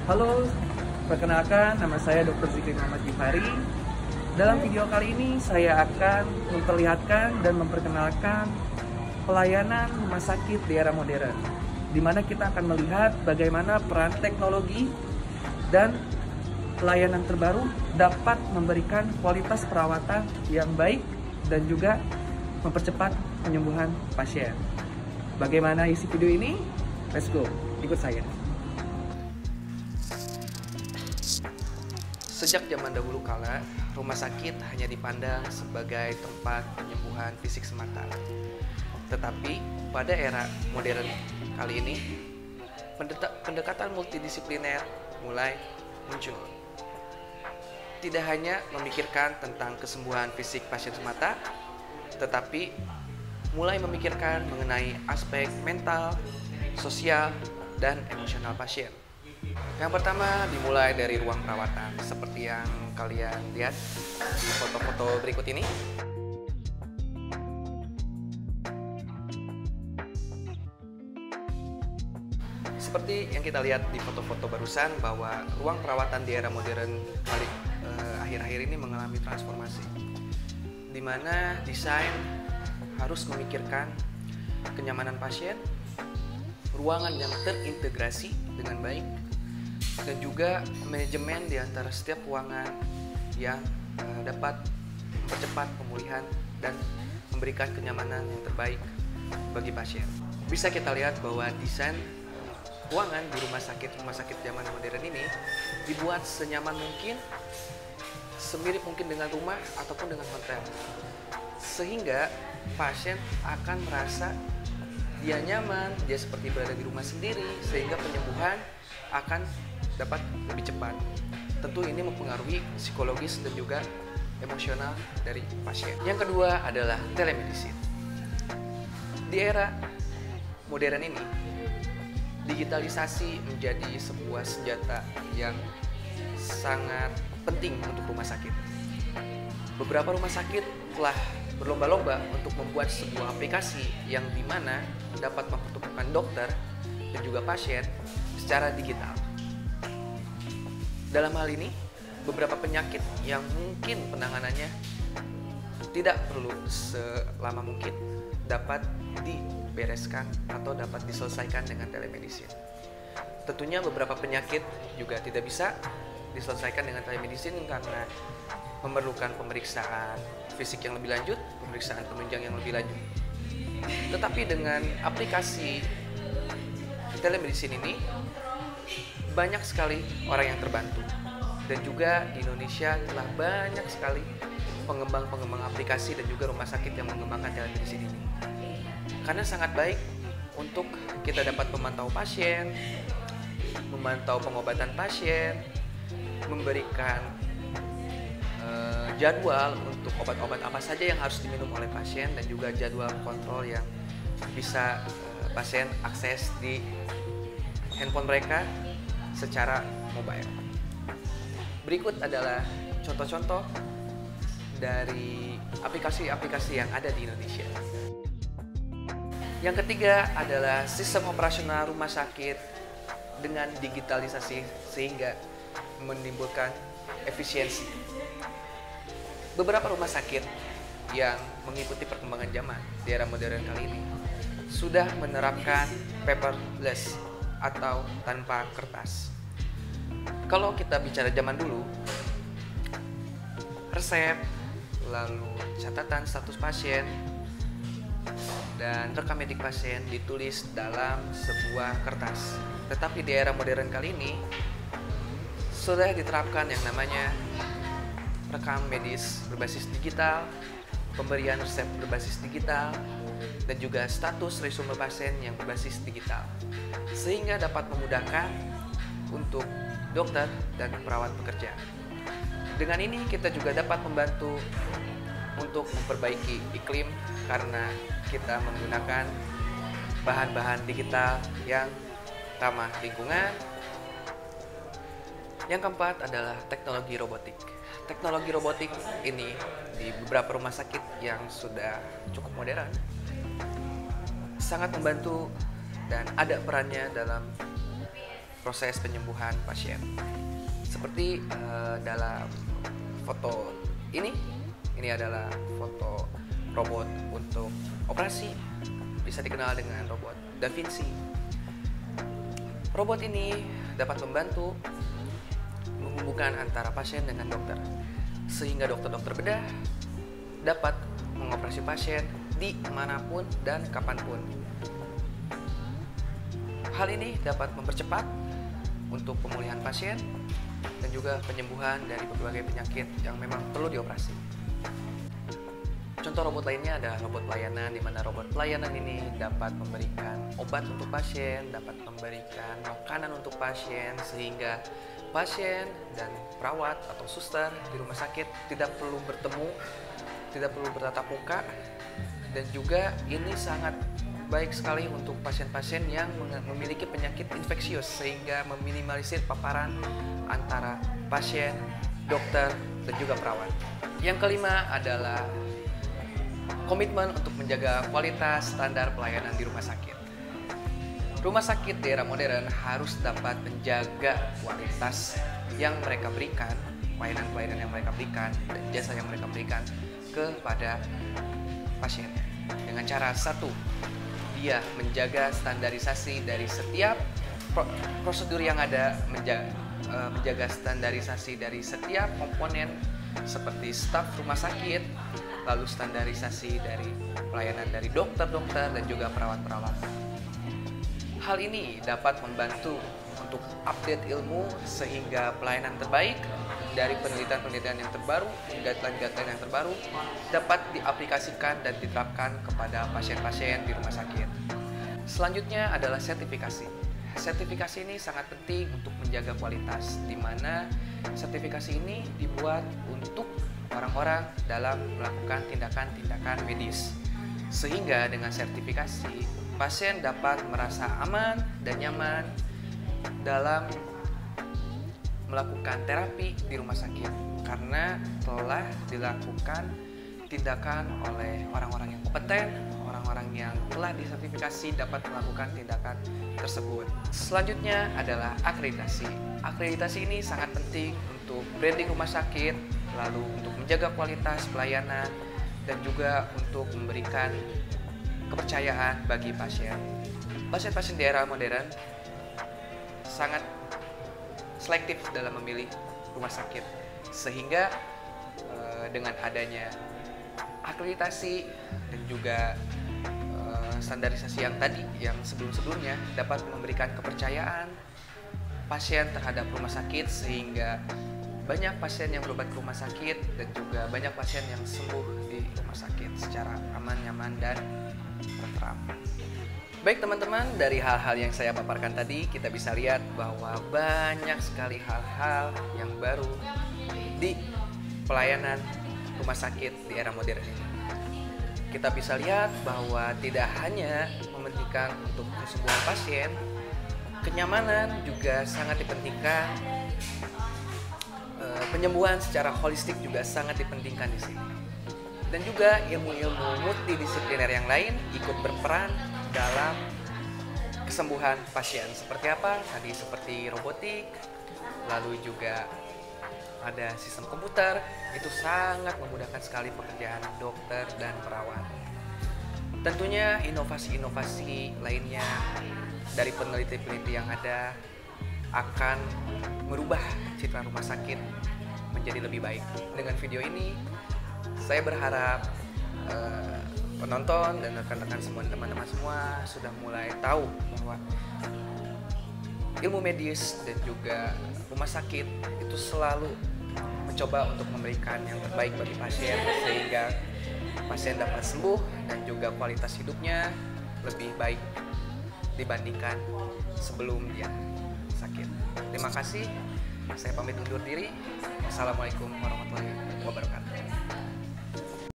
Halo, perkenalkan nama saya Dr. Zikri Muhammad Gifari. Dalam video kali ini saya akan memperlihatkan dan memperkenalkan pelayanan rumah sakit di era modern, di mana kita akan melihat bagaimana peran teknologi dan pelayanan terbaru dapat memberikan kualitas perawatan yang baik dan juga mempercepat penyembuhan pasien. Bagaimana isi video ini? Let's go, ikut saya. Sejak zaman dahulu kala, rumah sakit hanya dipandang sebagai tempat penyembuhan fisik semata. Tetapi pada era modern kali ini, pendekatan multidisipliner mulai muncul. Tidak hanya memikirkan tentang kesembuhan fisik pasien semata, tetapi mulai memikirkan mengenai aspek mental, sosial, dan emosional pasien. Yang pertama dimulai dari ruang perawatan, seperti yang kalian lihat di foto-foto berikut ini. Seperti yang kita lihat di foto-foto barusan, bahwa ruang perawatan di era modern akhir-akhir ini mengalami transformasi, di mana desain harus memikirkan kenyamanan pasien, ruangan yang terintegrasi dengan baik, dan juga manajemen di antara setiap ruangan yang dapat mempercepat pemulihan dan memberikan kenyamanan yang terbaik bagi pasien. Bisa kita lihat bahwa desain ruangan di rumah sakit zaman modern ini dibuat senyaman mungkin, semirip mungkin dengan rumah ataupun dengan hotel, sehingga pasien akan merasa dia nyaman, dia seperti berada di rumah sendiri, sehingga penyembuhan akan dapat lebih cepat. Tentu ini mempengaruhi psikologis dan juga emosional dari pasien. Yang kedua adalah telemedicine. Di era modern ini, digitalisasi menjadi sebuah senjata yang sangat penting untuk rumah sakit. Beberapa rumah sakit telah berlomba-lomba untuk membuat sebuah aplikasi yang dimana dapat mempertemukan dokter dan juga pasien secara digital. Dalam hal ini, beberapa penyakit yang mungkin penanganannya tidak perlu selama mungkin dapat dibereskan atau dapat diselesaikan dengan telemedicine. Tentunya beberapa penyakit juga tidak bisa diselesaikan dengan telemedicine karena memerlukan pemeriksaan fisik yang lebih lanjut, pemeriksaan penunjang yang lebih lanjut. Tetapi dengan aplikasi telemedicine ini, banyak sekali orang yang terbantu. Dan juga di Indonesia telah banyak sekali pengembang-pengembang aplikasi dan juga rumah sakit yang mengembangkan telemedicine ini. Karena sangat baik untuk kita dapat memantau pasien, memantau pengobatan pasien, memberikan jadwal untuk obat-obat apa saja yang harus diminum oleh pasien, dan juga jadwal kontrol yang bisa pasien akses di handphone mereka secara mobile. Berikut adalah contoh-contoh dari aplikasi-aplikasi yang ada di Indonesia. Yang ketiga adalah sistem operasional rumah sakit dengan digitalisasi sehingga menimbulkan efisiensi. Beberapa rumah sakit yang mengikuti perkembangan zaman di era modern kali ini sudah menerapkan paperless atau tanpa kertas. Kalau kita bicara zaman dulu, resep, lalu catatan status pasien, dan rekam medik pasien ditulis dalam sebuah kertas. Tetapi di era modern kali ini sudah diterapkan yang namanya rekam medis berbasis digital, pemberian resep berbasis digital, dan juga status resume pasien yang berbasis digital, sehingga dapat memudahkan untuk dokter dan perawat bekerja. Dengan ini kita juga dapat membantu untuk memperbaiki iklim karena kita menggunakan bahan-bahan digital yang ramah lingkungan. Yang keempat adalah teknologi robotik. Teknologi robotik ini di beberapa rumah sakit yang sudah cukup modern sangat membantu dan ada perannya dalam proses penyembuhan pasien. Seperti dalam foto ini adalah foto robot untuk operasi, bisa dikenal dengan robot Da Vinci. Robot ini dapat membantu menghubungkan antara pasien dengan dokter, sehingga dokter-dokter bedah dapat mengoperasi pasien di manapun dan kapanpun. Hal ini dapat mempercepat untuk pemulihan pasien dan juga penyembuhan dari berbagai penyakit yang memang perlu dioperasi. Contoh robot lainnya adalah robot pelayanan, di mana robot pelayanan ini dapat memberikan obat untuk pasien, dapat memberikan makanan untuk pasien, sehingga pasien dan perawat atau suster di rumah sakit tidak perlu bertemu, tidak perlu bertatap muka, dan juga ini sangat baik sekali untuk pasien-pasien yang memiliki penyakit infeksius, sehingga meminimalisir paparan antara pasien, dokter, dan juga perawat. Yang kelima adalah komitmen untuk menjaga kualitas standar pelayanan di rumah sakit. Rumah sakit di era modern harus dapat menjaga kualitas yang mereka berikan, pelayanan-pelayanan yang mereka berikan, dan jasa yang mereka berikan kepada pasien. Dengan cara satu, dia menjaga standarisasi dari setiap prosedur yang ada, menjaga standarisasi dari setiap komponen seperti staf rumah sakit, lalu standarisasi dari pelayanan dari dokter-dokter dan juga perawat-perawat. Hal ini dapat membantu untuk update ilmu sehingga pelayanan terbaik dari penelitian-penelitian yang terbaru, guideline-guideline yang terbaru dapat diaplikasikan dan diterapkan kepada pasien-pasien di rumah sakit. Selanjutnya adalah sertifikasi. Sertifikasi ini sangat penting untuk menjaga kualitas, di mana sertifikasi ini dibuat untuk orang-orang dalam melakukan tindakan-tindakan medis. Sehingga dengan sertifikasi, pasien dapat merasa aman dan nyaman dalam melakukan terapi di rumah sakit, karena telah dilakukan tindakan oleh orang-orang yang kompeten, orang-orang yang telah disertifikasi dapat melakukan tindakan tersebut. Selanjutnya adalah akreditasi. Akreditasi ini sangat penting untuk branding rumah sakit, lalu untuk menjaga kualitas pelayanan, dan juga untuk memberikan kepercayaan bagi pasien. Pasien-pasien di era modern sangat selektif dalam memilih rumah sakit, sehingga dengan adanya akreditasi dan juga standarisasi yang tadi, yang sebelum-sebelumnya, dapat memberikan kepercayaan pasien terhadap rumah sakit, sehingga banyak pasien yang berobat ke rumah sakit dan juga banyak pasien yang sembuh di rumah sakit secara aman, nyaman, dan tentram. Baik teman-teman, dari hal-hal yang saya paparkan tadi, kita bisa lihat bahwa banyak sekali hal-hal yang baru di pelayanan rumah sakit di era modern ini. Kita bisa lihat bahwa tidak hanya mementingkan untuk kesembuhan pasien, kenyamanan juga sangat dipentingkan. Penyembuhan secara holistik juga sangat dipentingkan di sini. Dan juga ilmu-ilmu multidisipliner yang lain ikut berperan dalam kesembuhan pasien. Seperti apa? Tadi seperti robotik, lalu juga ada sistem komputer, itu sangat memudahkan sekali pekerjaan dokter dan perawat. Tentunya inovasi-inovasi lainnya dari peneliti-peneliti yang ada akan merubah citra rumah sakit menjadi lebih baik. Dengan video ini, saya berharap penonton dan rekan-rekan semua, teman-teman semua sudah mulai tahu bahwa ilmu medis dan juga rumah sakit itu selalu mencoba untuk memberikan yang terbaik bagi pasien, sehingga pasien dapat sembuh dan juga kualitas hidupnya lebih baik dibandingkan sebelum dia sakit. Terima kasih, saya pamit undur diri. Wassalamualaikum warahmatullahi wabarakatuh.